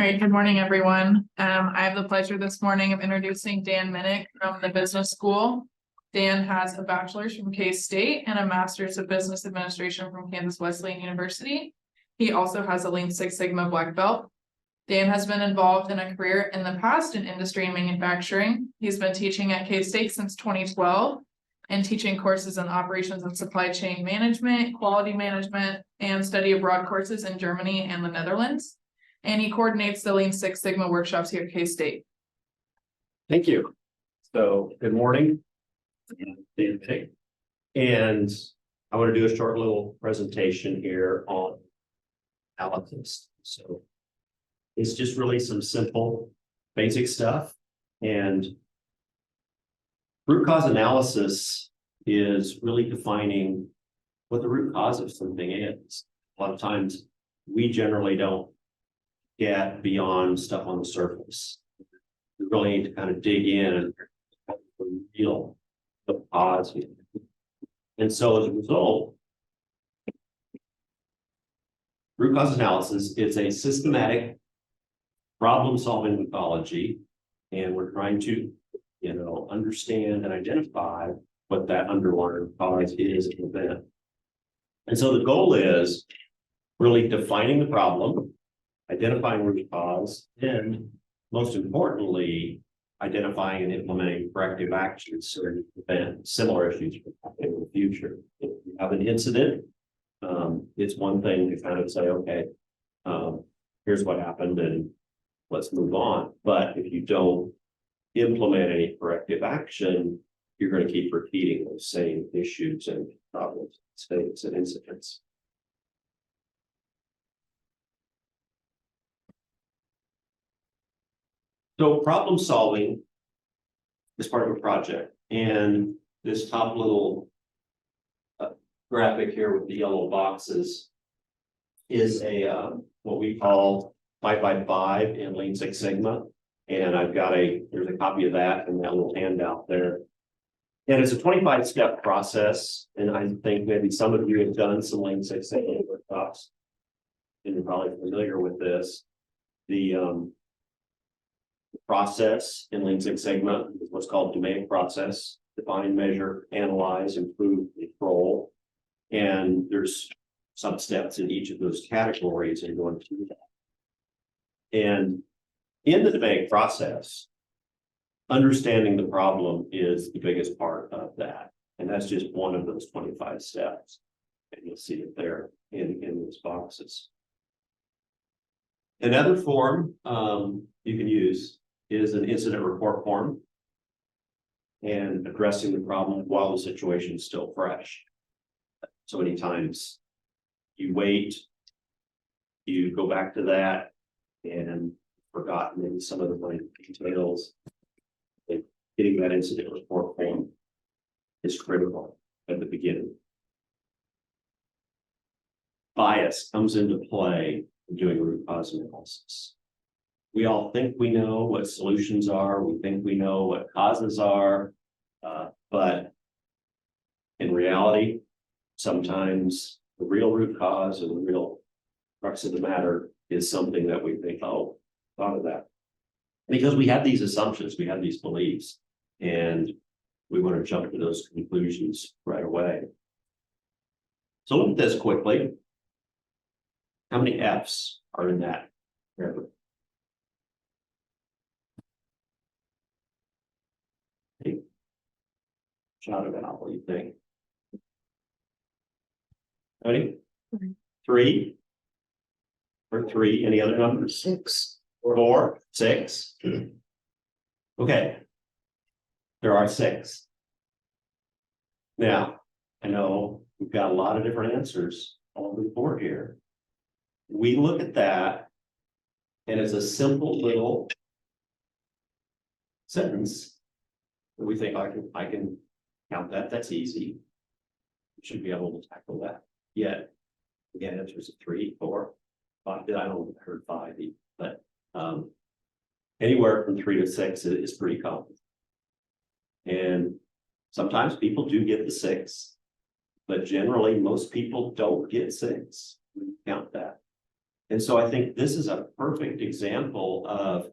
right, good morning, everyone. I have the pleasure this morning of introducing Dan Minick from the business school. Dan has a bachelor's from K-State and a master's of business administration from Kansas Wesleyan University. He also has a Lean Six Sigma black belt. Dan has been involved in a career in the past in industry and manufacturing. He's been teaching at K-State since 2012 and teaching courses in operations and supply chain management, quality management, and study abroad courses in Germany and the Netherlands. And he coordinates the Lean Six Sigma workshops here at K-State. Thank you. So good morning. Dan Minick. And I want to do a short little presentation here on analysis. So it's just really some simple basic stuff. And root cause analysis is really defining what the root cause of something is. A lot of times we generally don't get beyond stuff on the surface. We really need to kind of dig in and reveal the cause. And so as a result, root cause analysis is a systematic problem-solving methodology, and we're trying to, understand and identify what that underlying cause is of the event. And so the goal is really defining the problem, identifying root cause, and most importantly, identifying and implementing corrective actions so that prevent similar issues from happening in the future. If you have an incident, it's one thing to kind of say, okay, here's what happened and let's move on. But if you don't implement any corrective action, you're going to keep repeating those same issues and problems, mistakes, and incidents. So problem solving is part of a project, and this top little graphic here with the yellow boxes is a what we call 5x5 in Lean Six Sigma, and there's a copy of that in that little handout there. And it's a 25-step process, and I think maybe some of you have done some Lean Six Sigma workshops, and you're probably familiar with this. The process in Lean Six Sigma is what's called domain process: define, measure, analyze, improve, control. And there's some steps in each of those categories and going through that. And in the domain process, understanding the problem is the biggest part of that. And that's just one of those 25 steps. And you'll see it there in those boxes. Another form you can use is an incident report form, and addressing the problem while the situation is still fresh. So many times you wait, you go back to that and forgotten maybe some of the minor details. And getting that incident report form is critical at the beginning. Bias comes into play in doing root cause analysis. We all think we know what solutions are. We think we know what causes are, but in reality, sometimes the real root cause or the real crux of the matter is something that we think, oh, thought of that. Because we have these assumptions, we have these beliefs, and we want to jump to those conclusions right away. So look at this quickly. How many F's are in that paragraph? Shout it out. What do you think? Ready? Three. Or three. Any other numbers? 6. 4, 6. Okay. There are 6. Now, I know we've got a lot of different answers on the board here. We look at that, and it's a simple little sentence that we think I can count that. That's easy. We should be able to tackle that. Yet, again, answers 3, 4, 5. I don't heard 5 either, but anywhere from 3 to 6 is pretty common. And sometimes people do get the 6, but generally most people don't get 6. We count that. And so I think this is a perfect example of,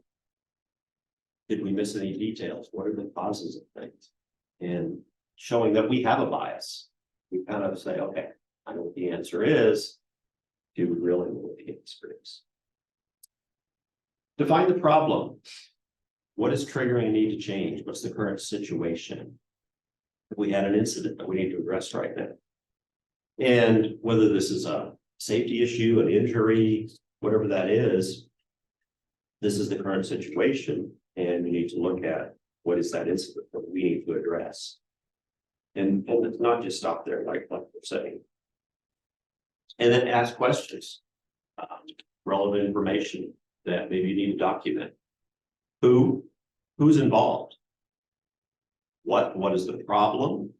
did we miss any details? What are the causes of things? And showing that we have a bias. We kind of say, okay, I know what the answer is. Do we really know what the answer is? Define the problem. What is triggering a need to change? What's the current situation? If we had an incident that we need to address right now. And whether this is a safety issue, an injury, whatever that is, this is the current situation. And we need to look at what is that incident that we need to address. And it's not just stop there, like we're saying. And then ask questions, relevant information that maybe you need to document. Who's involved? What is the problem?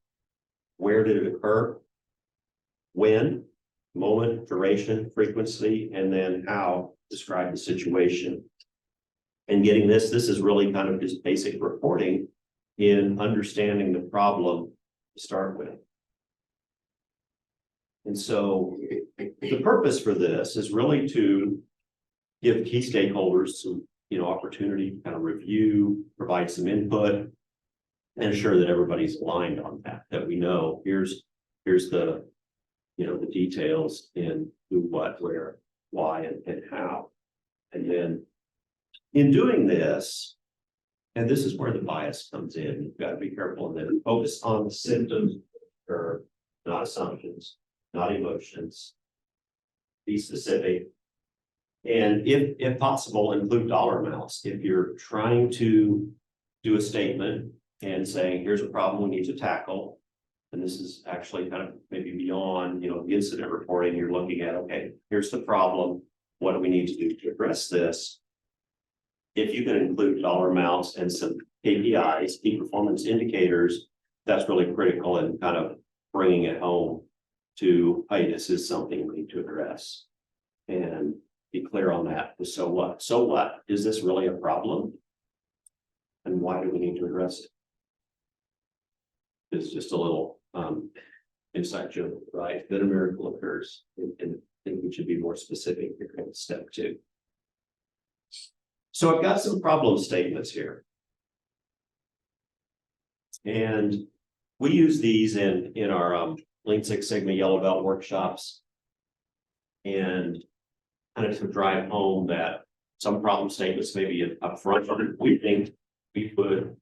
Where did it occur? When, moment, duration, frequency, and then how, describe the situation. And getting this is really kind of just basic reporting in understanding the problem to start with. And so the purpose for this is really to give key stakeholders some, opportunity to kind of review, provide some input, and ensure that everybody's aligned on that we know here's the, the details in who, what, where, why, and how. And then in doing this, and this is where the bias comes in, you've got to be careful and then focus on the symptoms or not assumptions, not emotions. Be specific. And if possible, include dollar amounts. If you're trying to do a statement and saying, here's a problem we need to tackle, and this is actually kind of maybe beyond, the incident reporting, you're looking at, okay, here's the problem. What do we need to do to address this? If you can include dollar amounts and some KPIs, key performance indicators, that's really critical in kind of bringing it home to, hey, this is something we need to address. And be clear on that. So what? So what? Is this really a problem? And why do we need to address it? It's just a little inside joke, right? That a miracle occurs. And I think we should be more specific here in step 2. So I've got some problem statements here. And we use these in our Lean Six Sigma Yellow Belt workshops. And kind of to drive home that some problem statements maybe up front, we think we could,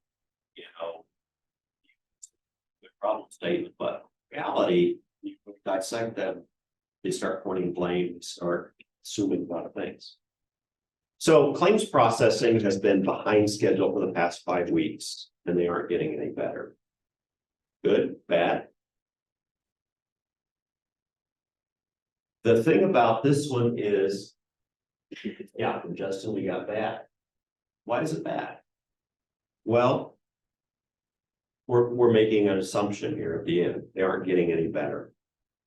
good problem statement, but reality, you dissect them, they start pointing blame, they start assuming a lot of things. So claims processing has been behind schedule for the past 5 weeks, and they aren't getting any better. Good, bad. The thing about this one is, yeah, from Justin, we got bad. Why is it bad? Well, we're making an assumption here at the end. They aren't getting any better.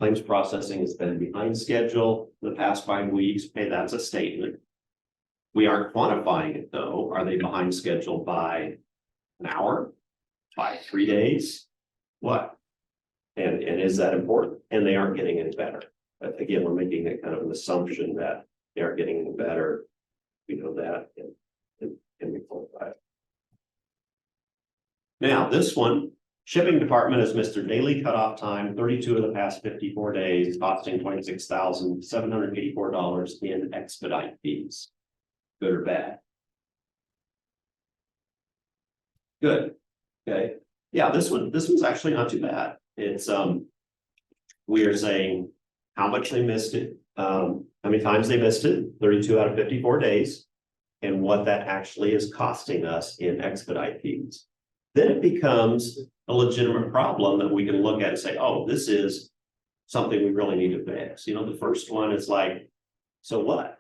Claims processing has been behind schedule the past 5 weeks. Hey, that's a statement. We aren't quantifying it though. Are they behind schedule by an hour? By 3 days? What? And is that important? And they aren't getting any better. But again, we're making a kind of an assumption that they aren't getting any better. We know that and we qualify it. Now, this one, shipping department has missed their daily cutoff time, 32 of the past 54 days, costing $26,784 in expedite fees. Good or bad? Good. Okay. Yeah, this one's actually not too bad. It's we are saying how much they missed it, how many times they missed it, 32 out of 54 days, and what that actually is costing us in expedite fees. Then it becomes a legitimate problem that we can look at and say, oh, this is something we really need to fix. The first one is like, so what?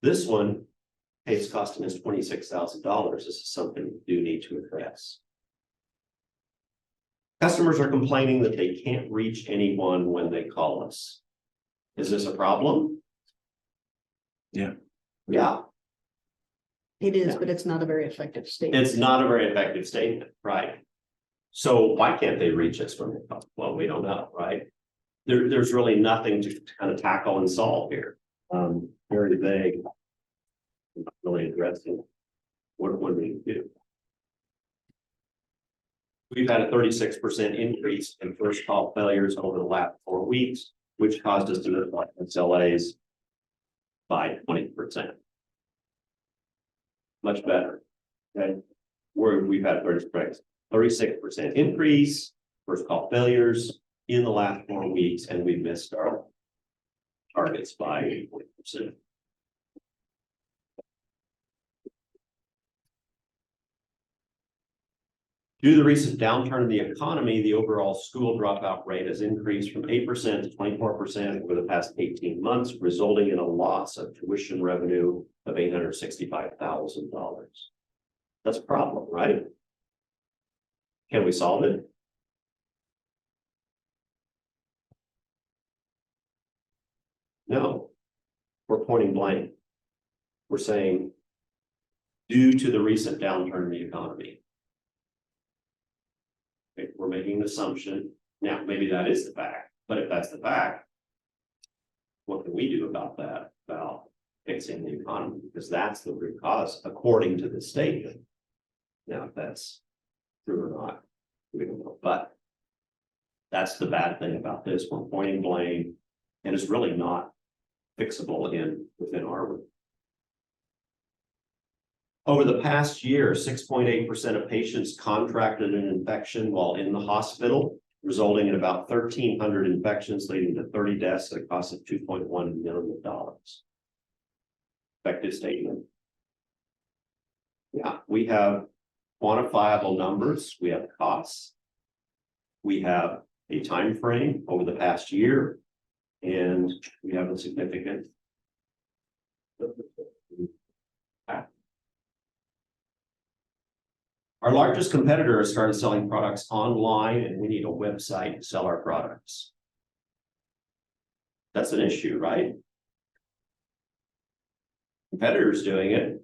This one, hey, it's costing us $26,000. This is something we do need to address. Customers are complaining that they can't reach anyone when they call us. Is this a problem? Yeah. Yeah. It is, Yeah. but it's not a very effective statement. It's not a very effective statement, right? So why can't they reach us when they call? Well, we don't know, right? There's really nothing to kind of tackle and solve here. very vague. Not really addressing what we do. We've had a 36% increase in first call failures over the last 4 weeks, which caused us to notify SLAs by 20%. Much better. Okay, we've had 36% increase, first call failures in the last 4 weeks, and we missed our targets by 20%. Due to the recent downturn in the economy, the overall school dropout rate has increased from 8% to 24% over the past 18 months, resulting in a loss of tuition revenue of $865,000. That's a problem, right? Can we solve it? No. We're pointing blame. We're saying, due to the recent downturn in the economy. Okay, we're making an assumption. Now, maybe that is the fact, but if that's the fact, what can we do about that? About fixing the economy? Because that's the root cause, according to the statement. Now, if that's true or not, we don't know. But that's the bad thing about this. We're pointing blame, and it's really not fixable within our room. Over the past year, 6.8% of patients contracted an infection while in the hospital, resulting in about 1,300 infections, leading to 30 deaths at a cost of $2.1 million. Effective statement. Yeah, we have quantifiable numbers. We have costs. We have a time frame over the past year, and we have a significant. Our largest competitor has started selling products online, and we need a website to sell our products. That's an issue, right? Competitors doing it.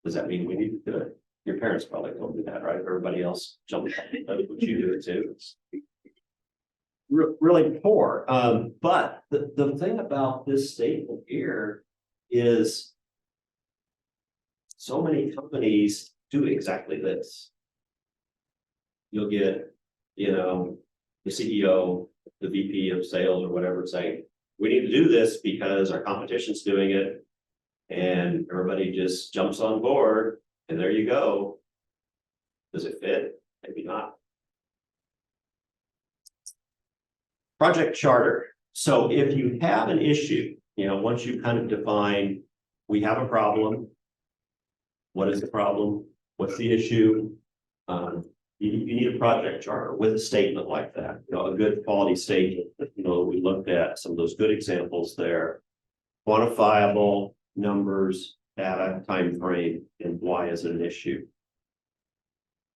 Does that mean we need to do it? Your parents probably told you that, right? Everybody else jumped on what you do it too. It's really poor. But the thing about this statement here is so many companies do exactly this. You'll get, the CEO, the VP of sales or whatever saying, we need to do this because our competition's doing it. And everybody just jumps on board and there you go. Does it fit? Maybe not. Project charter. So if you have an issue, once you kind of define, we have a problem. What is the problem? What's the issue? You need a project charter with a statement like that, a good quality statement. We looked at some of those good examples there. Quantifiable numbers, data, time frame, and why is it an issue?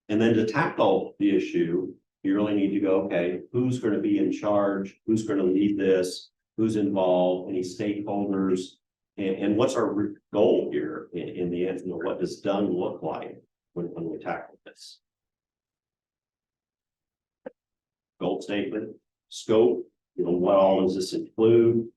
And then to tackle the issue, you really need to go, okay, who's going to be in charge? Who's going to lead this? Who's involved? Any stakeholders? And what's our goal here in the end? What does done look like when we tackle this? Goal statement, scope, what all does this include?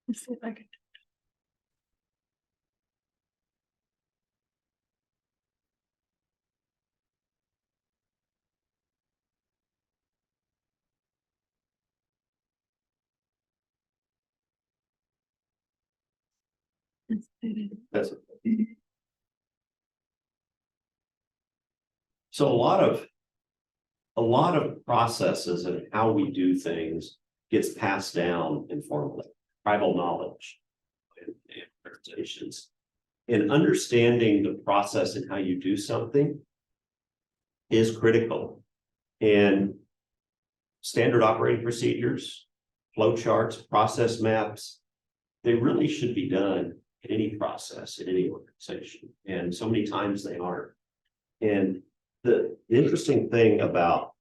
Let's see if I can. That's so a lot of processes and how we do things gets passed down informally, tribal knowledge and organizations. And understanding the process and how you do something is critical. And standard operating procedures, flow charts, process maps, they really should be done in any process, in any organization. And so many times they aren't. And the interesting thing about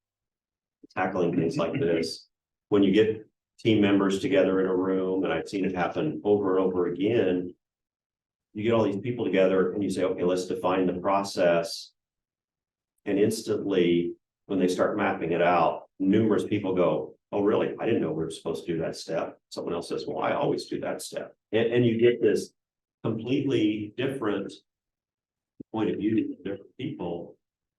tackling things like this, when you get team members together in a room, and I've seen it happen over and over again, you get all these people together and you say, okay, let's define the process. And instantly, when they start mapping it out, numerous people go, oh, really? I didn't know we were supposed to do that step. Someone else says, well, I always do that step. And you get this completely different point of view from different people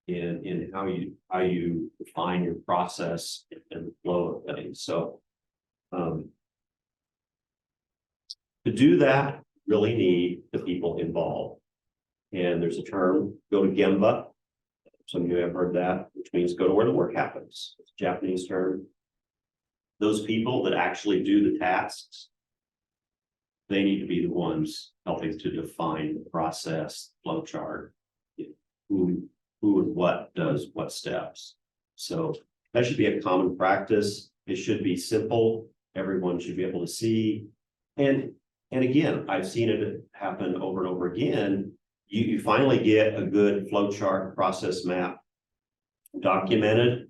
in how you define your process and the flow of things. So to do that, really need the people involved. And there's a term, go to Gemba. Some of you have heard that, which means go to where the work happens. It's a Japanese term. Those people that actually do the tasks, they need to be the ones helping to define the process, flow chart, who and what does what steps. So that should be a common practice. It should be simple. Everyone should be able to see. And again, I've seen it happen over and over again. You finally get a good flow chart process map documented,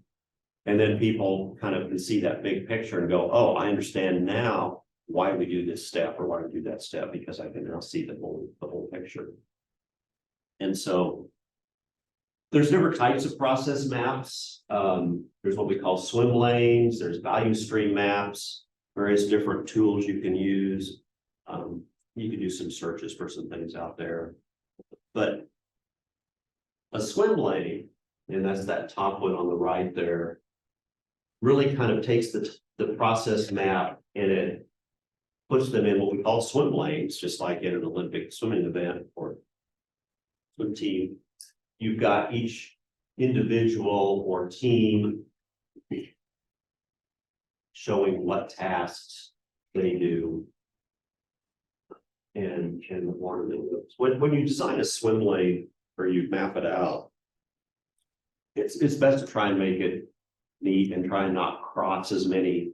and then people kind of can see that big picture and go, oh, I understand now why we do this step or why we do that step, because I can now see the whole picture. And so there's different types of process maps. There's what we call swim lanes, there's value stream maps, various different tools you can use. You can do some searches for some things out there. But a swim lane, and that's that top one on the right there, really kind of takes the process map and it puts them in what we call swim lanes, just like in an Olympic swimming event or swim team. You've got each individual or team showing what tasks they do and the order they do. When you design a swim lane or you map it out, it's best to try and make it neat and try and not cross as many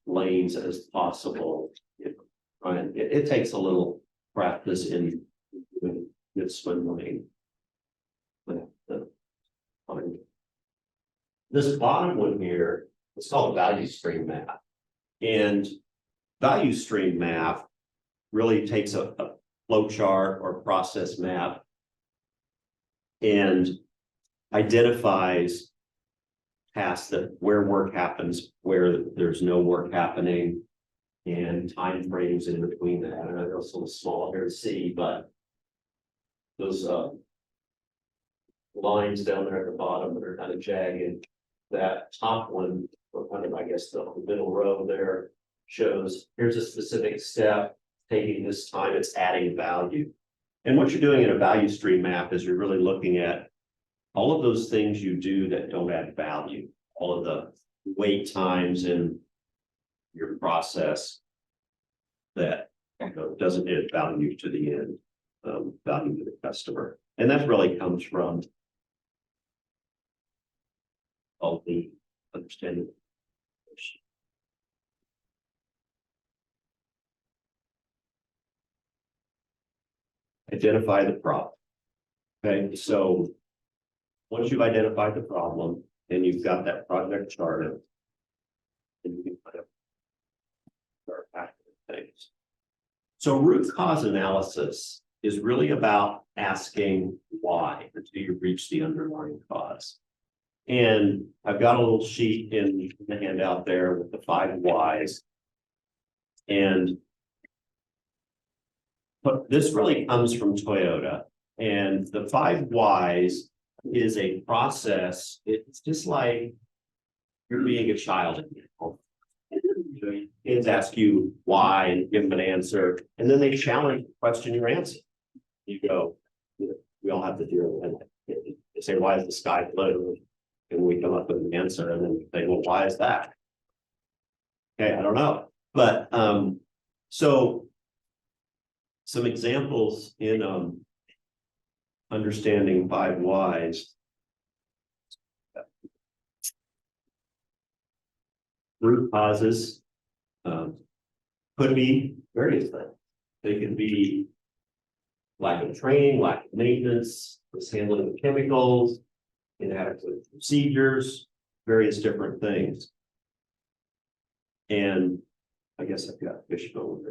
lanes as possible. It takes a little practice in swim lane. This bottom one here, it's called a value stream map. And value stream map really takes a flow chart or process map and identifies tasks that where work happens, where there's no work happening, and time frames in between that. I know it's a little small here to see, but those lines down there at the bottom that are kind of jagged, that top one, or kind of, I guess, the middle row there shows here's a specific step taking this time, it's adding value. And what you're doing in a value stream map is you're really looking at all of those things you do that don't add value, all of the wait times in your process that doesn't add value to the end, value to the customer. And that really comes from all the understanding. Identify the problem. Okay, so once you've identified the problem and you've got that project charted, then you can kind of start acting things. So root cause analysis is really about asking why until you reach the underlying cause. And I've got a little sheet in the handout there with the 5 whys. But this really comes from Toyota, and the 5 whys is a process. It's just like you're being a child. Kids ask you why and give them an answer, and then they challenge the question you answer. You go, we all have to deal with it. They say, why is the sky blue? And we come up with an answer, and then they say, well, why is that? Okay, I don't know. But so some examples in understanding 5 whys. Root causes could be various things. They can be lack of training, lack of maintenance, mishandling of chemicals, inadequate procedures, various different things. And I guess I've got fishbone.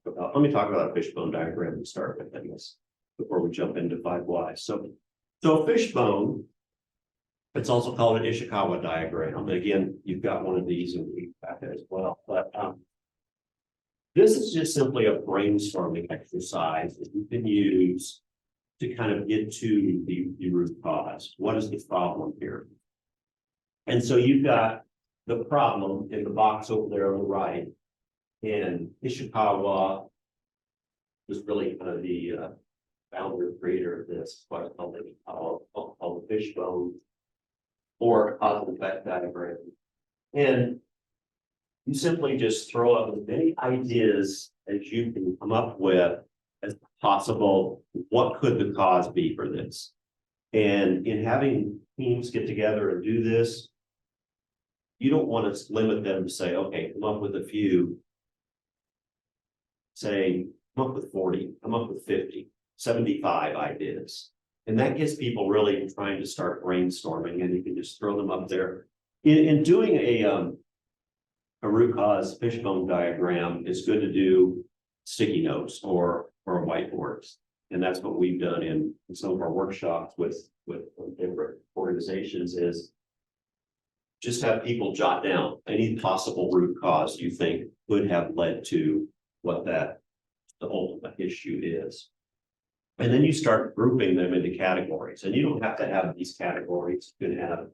Let me talk about a fishbone diagram to start with, I guess, before we jump into 5 whys. So a fishbone, it's also called an Ishikawa diagram. Again, you've got one of these in the packet as well. But this is just simply a brainstorming exercise that you can use to kind of get to the root cause. What is the problem here? And so you've got the problem in the box over there on the right. And Ishikawa was really kind of the founder, creator of this, what's called the fishbone or cause and effect diagram. And you simply just throw up as many ideas as you can come up with as possible. What could the cause be for this? And in having teams get together and do this, you don't want to limit them to say, okay, come up with a few, say, come up with 40, come up with 50, 75 ideas. And that gets people really trying to start brainstorming, and you can just throw them up there. In doing a root cause fishbone diagram, it's good to do sticky notes or whiteboards. And that's what we've done in some of our workshops with different organizations, is just have people jot down any possible root cause you think could have led to what the ultimate issue is. And then you start grouping them into categories, and you don't have to have these categories. You can have,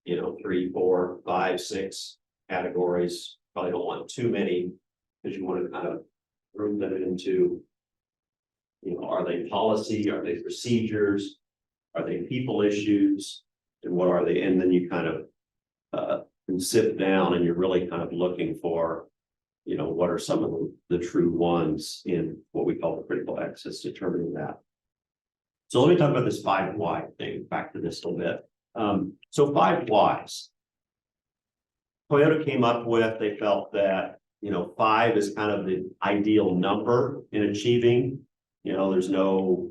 3, 4, 5, 6 categories. Probably don't want too many, because you want to kind of group them into, are they policy? Are they procedures? Are they people issues? And what are they? And then you kind of sift down, and you're really kind of looking for, what are some of the true ones in what we call the critical axis, determining that. So let me talk about this 5 why thing, back to this a little bit. So 5 whys. Toyota came up with, they felt that, 5 is kind of the ideal number in achieving, there's no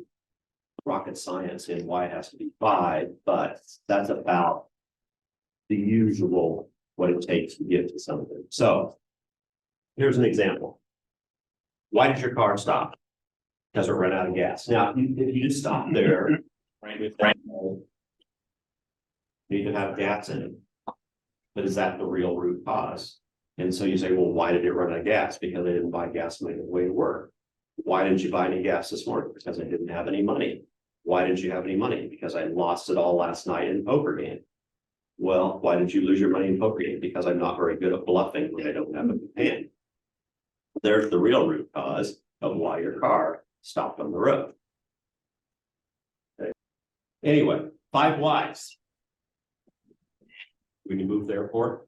rocket science in why it has to be 5, but that's about the usual, what it takes to get to something. So here's an example. Why did your car stop? Because it ran out of gas. Now, if you just stop there, you can have gas in it. But is that the real root cause? And so you say, well, why did it run out of gas? Because I didn't buy gas on the way to work. Why didn't you buy any gas this morning? Because I didn't have any money. Why didn't you have any money? Because I lost it all last night in poker game. Well, why did you lose your money in poker game? Because I'm not very good at bluffing when I don't have a hand. There's the real root cause of why your car stopped on the road. Okay. Anyway, 5 whys. When you move the airport,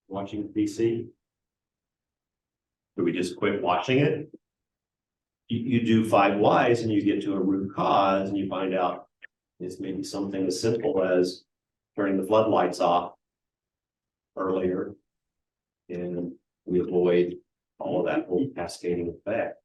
watching DC, do we just quit watching it? You do 5 whys and you get to a root cause, and you find out it's maybe something as simple as turning the floodlights off earlier, and we avoid all of that whole cascading effect.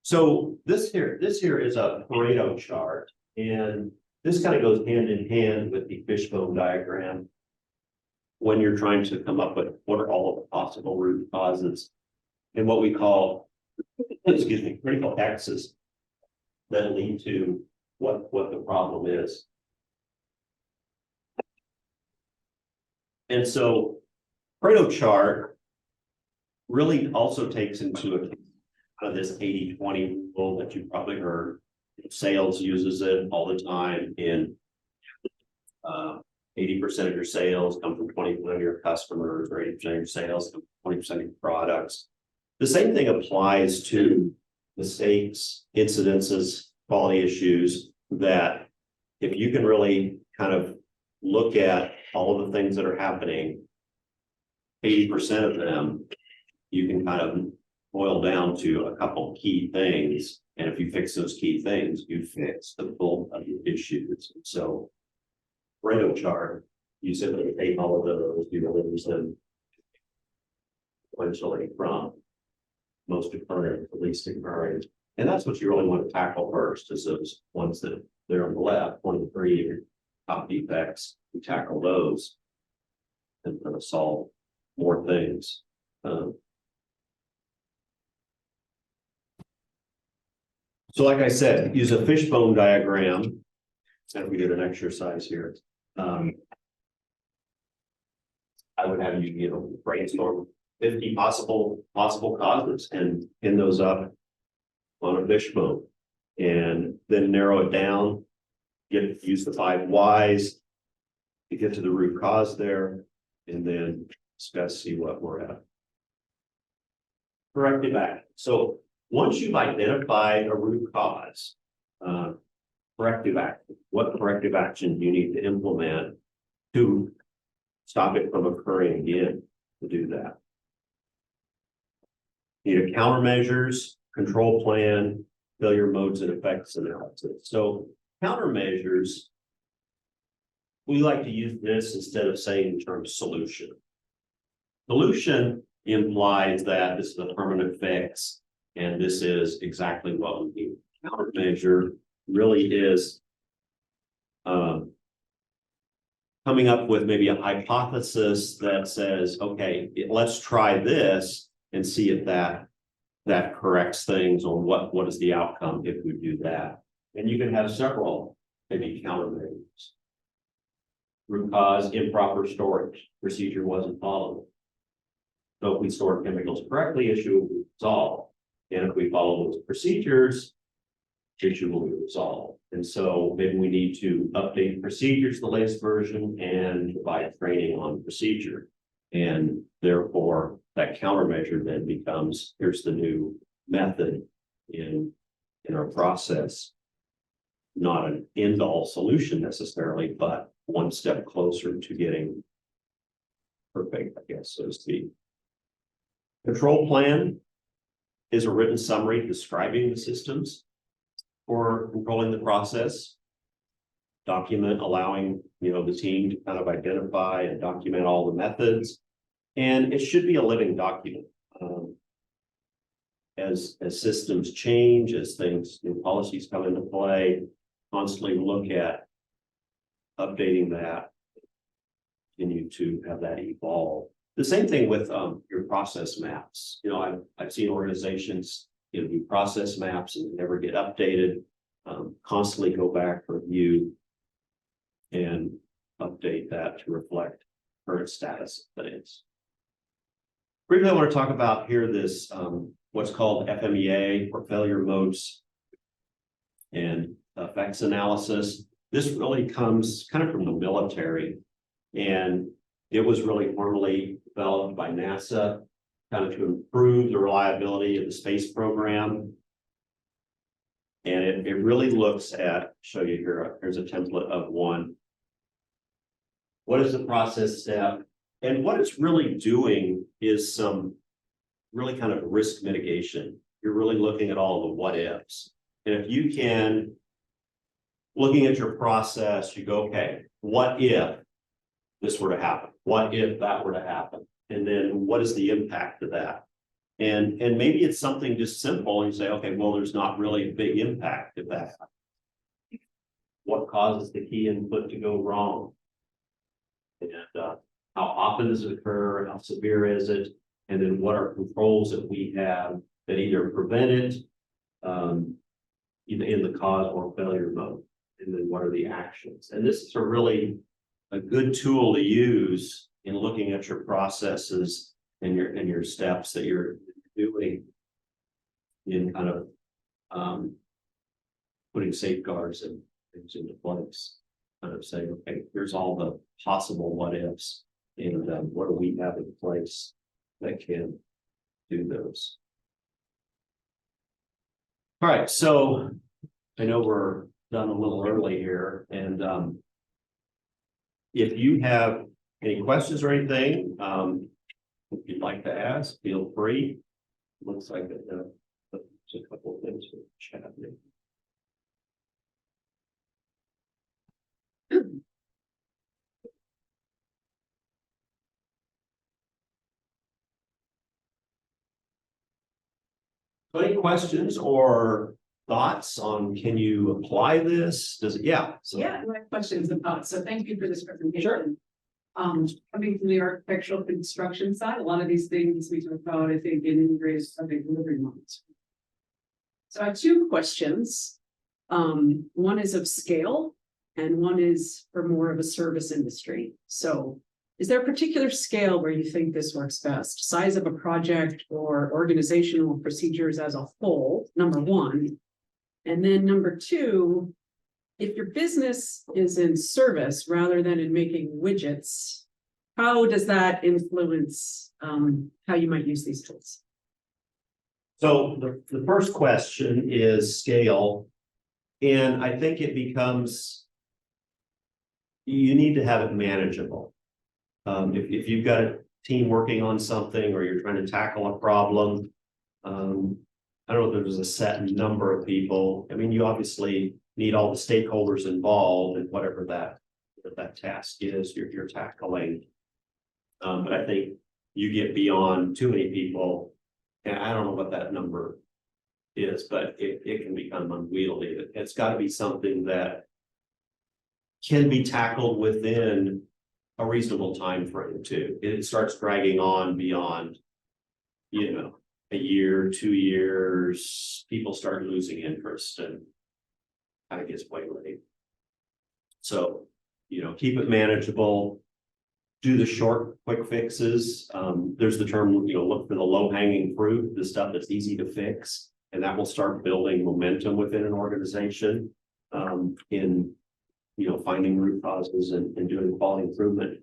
So this here is a Pareto chart, and this kind of goes hand in hand with the fishbone diagram when you're trying to come up with what are all of the possible root causes and what we call, critical axes that lead to what the problem is. And so Pareto chart really also takes into account this 80-20 rule that you've probably heard. Sales uses it all the time. In 80% of your sales come from 20% of your customers, or 80% of your sales come from 20% of your products. The same thing applies to mistakes, incidences, quality issues, that if you can really kind of look at all of the things that are happening, 80% of them, you can kind of boil down to a couple key things. And if you fix those key things, you fix the bulk of the issues. So Pareto chart, you simply take all of those, you lose them sequentially from most occurring, the least occurring. And that's what you really want to tackle first, is those ones that they're on the left, 23 or top defects. We tackle those and solve more things. So like I said, use a fishbone diagram. And if we did an exercise here, I would have you, brainstorm 50 possible causes and pin those up on a fishbone, and then narrow it down. Use the 5 whys to get to the root cause there, and then discuss, see what we're at. Corrective action. So once you've identified a root cause, corrective action. What corrective action do you need to implement to stop it from occurring again? To do that, you need a countermeasures, control plan, failure modes, and effects analysis. So countermeasures, we like to use this instead of saying the term solution. Solution implies that this is a permanent fix, and this is exactly what we need. Countermeasure really is coming up with maybe a hypothesis that says, okay, let's try this and see if that corrects things, or what is the outcome if we do that. And you can have several maybe countermeasures. Root cause, improper storage, procedure wasn't followed. So if we store chemicals correctly, issue will be resolved. And if we follow those procedures, issue will be resolved. And so maybe we need to update procedures, the latest version, and provide training on procedure. And therefore, that countermeasure then becomes, here's the new method in our process. Not an end-all solution necessarily, but one step closer to getting perfect, I guess, so to speak. Control plan is a written summary describing the systems for controlling the process. Document allowing, the team to kind of identify and document all the methods. And it should be a living document. As systems change, as new policies come into play, constantly look at updating that, continue to have that evolve. The same thing with your process maps. I've seen organizations do process maps and never get updated. Constantly go back, review, and update that to reflect current status of things. Briefly, I want to talk about here this what's called FMEA, or failure modes and effects analysis. This really comes kind of from the military, and it was really formally developed by NASA kind of to improve the reliability of the space program. And it really looks at, show you here, here's a template of one. What is the process step? And what it's really doing is some really kind of risk mitigation. You're really looking at all the what ifs. And if you can, looking at your process, you go, okay, what if this were to happen? What if that were to happen? And then what is the impact of that? And maybe it's something just simple, and you say, okay, well, there's not really a big impact if that happens. What causes the key input to go wrong? And how often does it occur? How severe is it? And then what are controls that we have that either prevent it, either in the cause or failure mode? And then what are the actions? And this is a good tool to use in looking at your processes and your steps that you're doing in kind of putting safeguards and things into place. Kind of say, okay, here's all the possible what ifs, and what do we have in place that can do those. All right, so I know we're done a little early here, and if you have any questions or anything if you'd like to ask, feel free. Looks like there's a couple of things for chat. Any questions or thoughts on, can you apply this? Does it, yeah. So Yeah, my questions about, so thank you for this presentation. Sure. Coming from the architectural construction side, a lot of these things we talk about, I think, in integrated project delivery models. So I have two questions. One is of scale and one is for more of a service industry. So is there a particular scale where you think this works best? Size of a project or organizational procedures as a whole, number one. And then number two, if your business is in service rather than in making widgets, how does that influence how you might use these tools? So the first question is scale. And I think it becomes, you need to have it manageable. If you've got a team working on something or you're trying to tackle a problem, I don't know if there's a set number of people. I mean, you obviously need all the stakeholders involved in whatever that task is you're tackling. But I think you get beyond too many people, and I don't know what that number is, but it can become unwieldy. It's got to be something that can be tackled within a reasonable time frame too. It starts dragging on beyond, a year, 2 years, people start losing interest and kind of gets way late. So, keep it manageable. Do the short, quick fixes. There's the term, look for the low-hanging fruit, the stuff that's easy to fix, and that will start building momentum within an organization in finding root causes and doing quality improvement.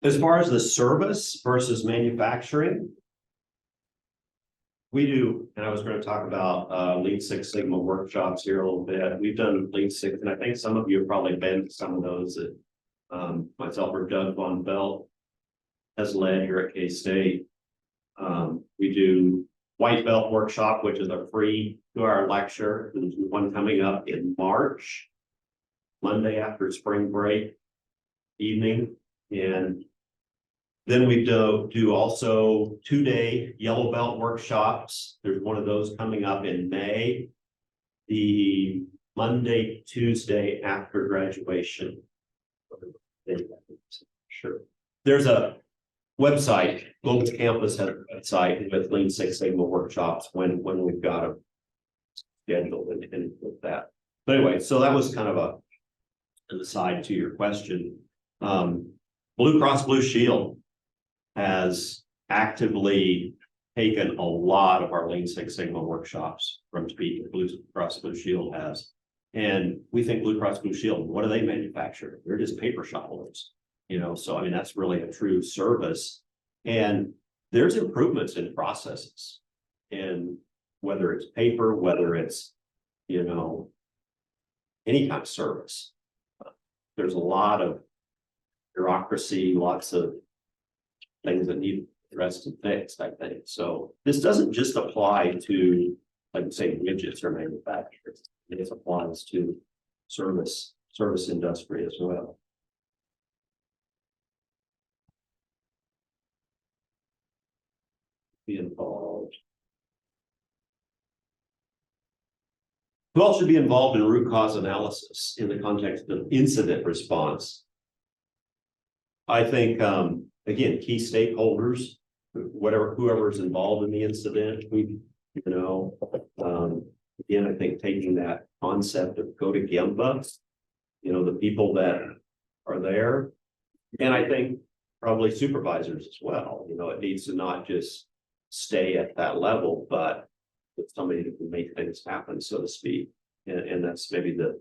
As far as the service versus manufacturing, we do, and I was going to talk about Lean Six Sigma workshops here a little bit. We've done Lean Six, and I think some of you have probably been to some of those that myself or Doug Von Belt has led here at K-State. We do White Belt workshop, which is a free 2-hour lecture. There's one coming up in March, Monday after spring break evening. And then we do also 2-day Yellow Belt workshops. There's one of those coming up in May, the Monday, Tuesday after graduation. Sure. There's a website, Global Campus has a website with Lean Six Sigma workshops when we've got them scheduled and with that. But anyway, so that was kind of an aside to your question. Blue Cross Blue Shield has actively taken a lot of our Lean Six Sigma workshops from speed. Blue Cross Blue Shield has. And we think Blue Cross Blue Shield, what do they manufacture? They're just paper shovelers, so I mean, that's really a true service. And there's improvements in processes. And whether it's paper, whether it's, any kind of service, there's a lot of bureaucracy, lots of things that need addressed and fixed, I think. So this doesn't just apply to, like, say, widgets or manufacturers. It applies to service industry as well. Be involved. Who else should be involved in root cause analysis in the context of incident response? I think, again, key stakeholders, whoever's involved in the incident, again, I think taking that concept of go to Gemba, the people that are there, and I think probably supervisors as well. It needs to not just stay at that level, but with somebody who can make things happen, so to speak. And that's maybe the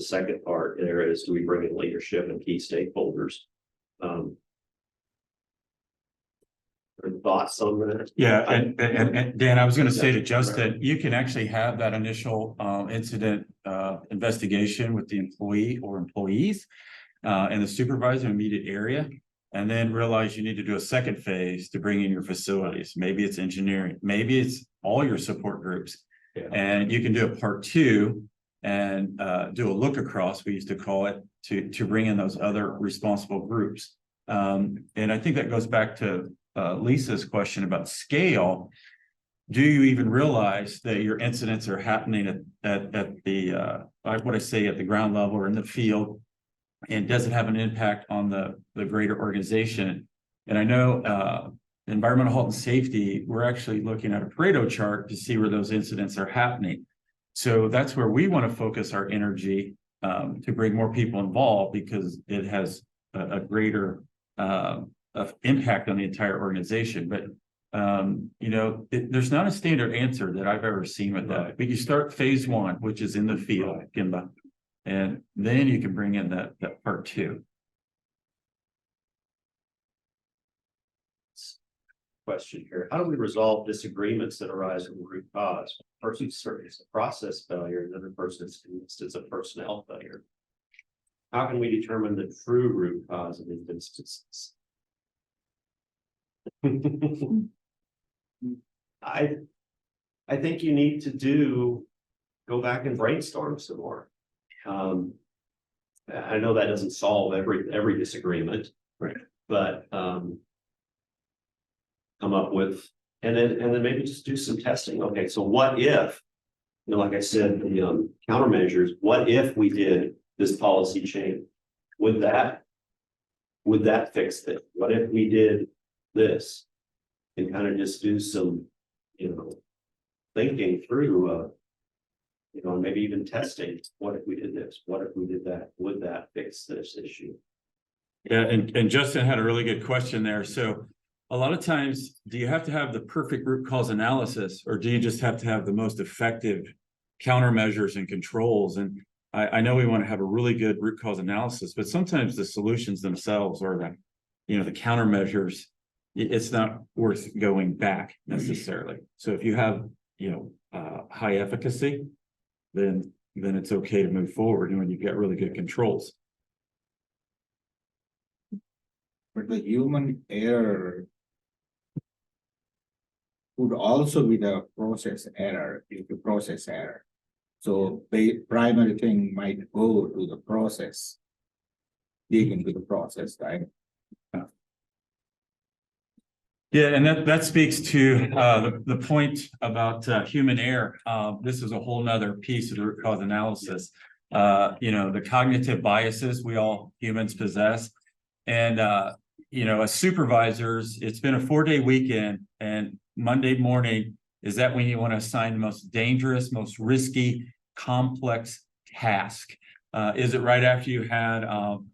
second part there is, do we bring in leadership and key stakeholders? Thoughts on that? Yeah, and Dan, I was going to say to Justin, you can actually have that initial incident investigation with the employee or employees and the supervisor in immediate area, and then realize you need to do a second phase to bring in your facilities. Maybe it's engineering, maybe it's all your support groups, and you can do a part 2 and do a look across, we used to call it, to bring in those other responsible groups. And I think that goes back to Lisa's question about scale. do you even realize that your incidents are happening at the, what I say, at the ground level or in the field? And does it have an impact on the greater organization? And I know, environmental health and safety, we're actually looking at a Pareto chart to see where those incidents are happening. So that's where we want to focus our energy, to bring more people involved, because it has a greater impact on the entire organization. But you know, there's not a standard answer that I've ever seen with that. But you start phase one, which is in the field, Kimba, and then you can bring in that part two. Question here. How do we resolve disagreements that arise from root cause? One person's certain it's a process failure, another person is convinced it's a personnel failure. How can we determine the true root cause of these instances? I think you need to go back and brainstorm some more. I know that doesn't solve every disagreement, right? But come up with, and then maybe just do some testing. Okay, so what if, you know, like I said, the countermeasures, what if we did this policy change? Would that fix it? What if we did this? And kind of just do some, you know, thinking through, you know, maybe even testing. What if we did this? What if we did that? Would that fix this issue? Yeah, and Justin had a really good question there. So a lot of times, do you have to have the perfect root cause analysis, or do you just have to have the most effective countermeasures and controls? And I know we want to have a really good root cause analysis, but sometimes the solutions themselves or the, you know, the countermeasures, it's not worth going back necessarily. So if you have, you know, high efficacy, then it's okay to move forward, and when you've got really good controls. But the human error would also be the process error, if the process error. So the primary thing might go to the process, dig into the process, right? Yeah, and that speaks to the point about human error. This is a whole nother piece of the root cause analysis. You know, the cognitive biases we all humans possess. And you know, as supervisors, it's been a 4-day weekend, and Monday morning is that when you want to assign the most dangerous, most risky, complex task. Is it right after you had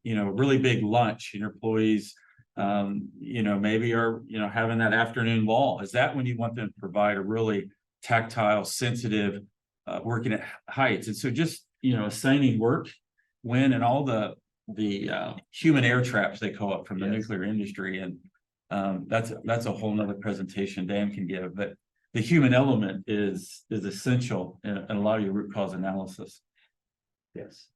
you know, a really big lunch and your employees you know, maybe are, you know, having that afternoon wall? Is that when you want them to provide a really tactile, sensitive, working at heights? And so just, you know, assigning work when, and all the human air traps they call it from the nuclear industry. And that's a whole nother presentation Dan can give, but the human element is essential in a lot of your root cause analysis. Yes.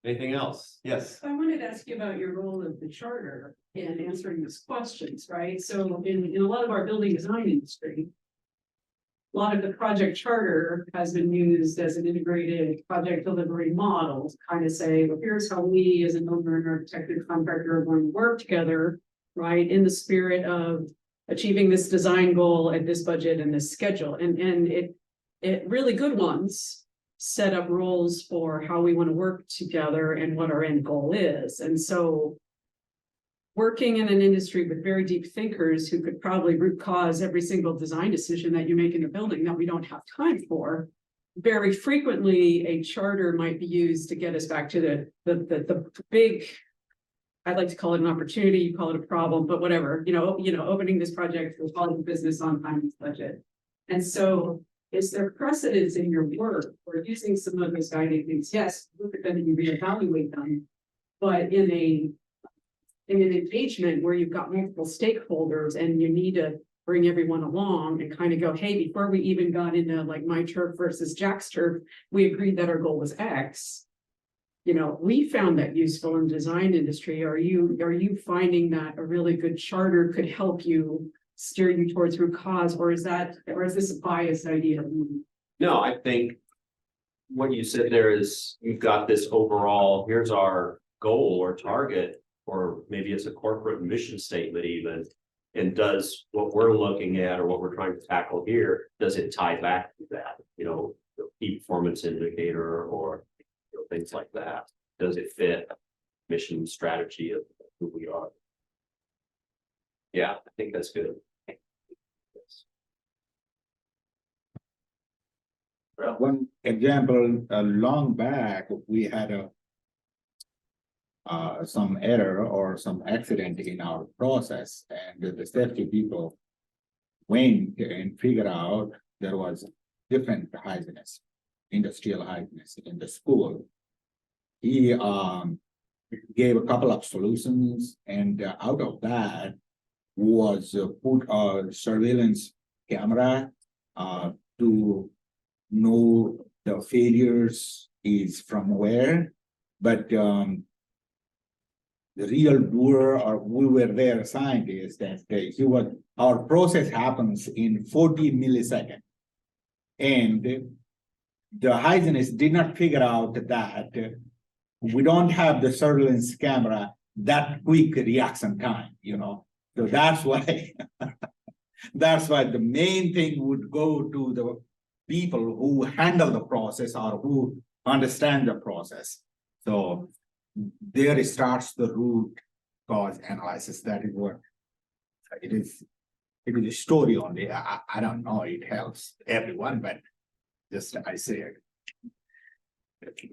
Anything else? Yes. I wanted to ask you about your role of the charter in answering these questions, right? So in a lot of our building design industry, a lot of the project charter has been used as an integrated project delivery model to kind of say, well, here's how we as an owner and architect and contractor are going to work together, right? In the spirit of achieving this design goal at this budget and this schedule. And it really good ones set up roles for how we want to work together and what our end goal is. And so working in an industry with very deep thinkers who could probably root cause every single design decision that you make in a building that we don't have time for, very frequently a charter might be used to get us back to the big, I'd like to call it an opportunity, you call it a problem, but whatever, opening this project with all the business on time and budget. And so is there precedence in your work for using some of those guiding things? Yes, look at them and you reevaluate them, but in an engagement where you've got multiple stakeholders and you need to bring everyone along and kind of go, hey, before we even got into like my turf versus Jack's turf, we agreed that our goal was X. We found that useful in the design industry. Are you finding that a really good charter could help you steer you towards root cause, or is this a biased idea? No, I think what you said there is you've got this overall, here's our goal or target, or maybe it's a corporate mission statement even. And does what we're looking at or what we're trying to tackle here, does it tie back to that, the key performance indicator or things like that? Does it fit mission strategy of who we are? Yeah, I think that's good. Well, One example, long back, we had some error or some accident in our process, and the safety people went and figured out there was different hygienist, industrial hygienist in the school. He gave a couple of solutions, and out of that was put a surveillance camera to know the failures is from where, but the real doer, or we were there scientists, that our process happens in 40 milliseconds. And the hygienist did not figure out that we don't have the surveillance camera that quick reaction time, So that's why, that's why the main thing would go to the people who handle the process or who understand the process. So there starts the root cause analysis. That is what it is. It is a story only. I don't know. It helps everyone, but just I say it.